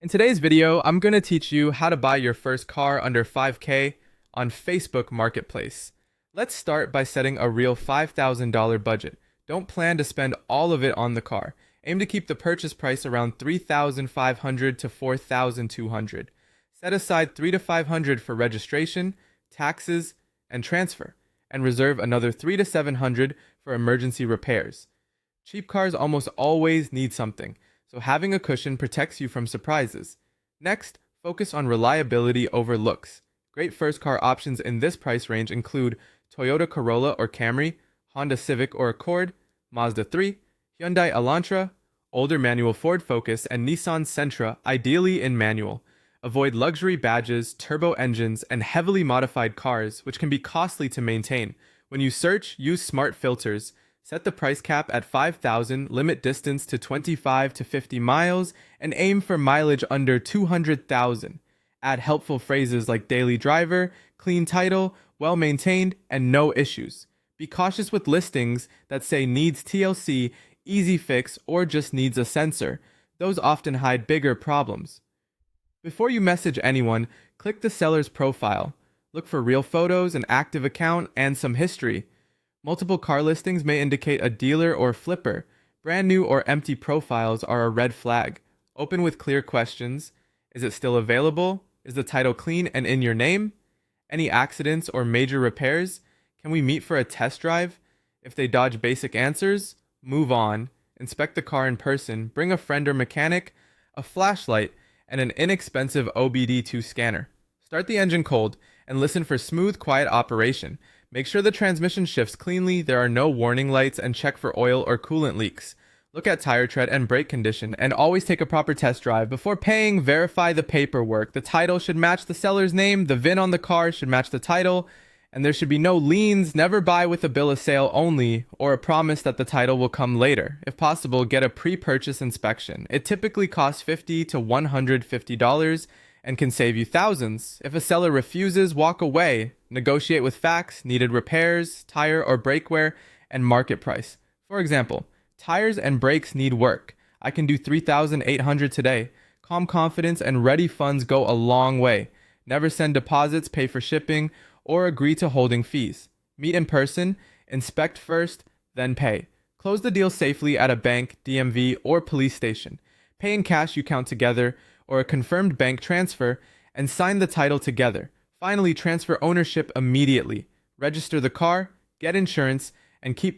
In today's video, I'm going to teach you how to buy your first car under 5K on Facebook Marketplace. Let's start by setting a real $5,000 budget. Don't plan to spend all of it on the car. Aim to keep the purchase price around $3,500 to $4,200. Set aside $300 to $500 for registration, taxes, and transfer, and reserve another $300 to $700 for emergency repairs. Cheap cars almost always need something, so having a cushion protects you from surprises. Next, focus on reliability over looks. Great first car options in this price range include Toyota Corolla or Camry, Honda Civic or Accord, Mazda 3, Hyundai Elantra, older manual Ford Focus, and Nissan Sentra, ideally in manual. Avoid luxury badges, turbo engines, and heavily modified cars, which can be costly to maintain. When you search, use smart filters. Set the price cap at 5,000, limit distance to 25 to 50 miles, and aim for mileage under 200,000. Add helpful phrases like daily driver, clean title, well maintained, and no issues. Be cautious with listings that say needs TLC, easy fix, or just needs a sensor. Those often hide bigger problems. Before you message anyone, click the seller's profile. Look for real photos, an active account, and some history. Multiple car listings may indicate a dealer or flipper. Brand new or empty profiles are a red flag. Open with clear questions. Is it still available? Is the title clean and in your name? Any accidents or major repairs? Can we meet for a test drive? If they dodge basic answers, move on. Inspect the car in person. Bring a friend or mechanic, a flashlight, and an inexpensive OBD2 scanner. Start the engine cold and listen for smooth, quiet operation. Make sure the transmission shifts cleanly, there are no warning lights, and check for oil or coolant leaks. Look at tire tread and brake condition, and always take a proper test drive. Before paying, verify the paperwork. The title should match the seller's name, the VIN on the car should match the title, and there should be no liens. Never buy with a bill of sale only, or a promise that the title will come later. If possible, get a pre-purchase inspection. It typically costs $50 to $150 and can save you thousands. If a seller refuses, walk away. Negotiate with facts, needed repairs, tire or brake wear, and market price. For example, tires and brakes need work. I can do $3,800 today. Calm confidence and ready funds go a long way. Never send deposits, pay for shipping, or agree to holding fees. Meet in person, inspect first, then pay. Close the deal safely at a bank, DMV, or police station. Pay in cash you count together, or a confirmed bank transfer, and sign the title together. Finally, transfer ownership immediately. Register the car, get insurance, and keep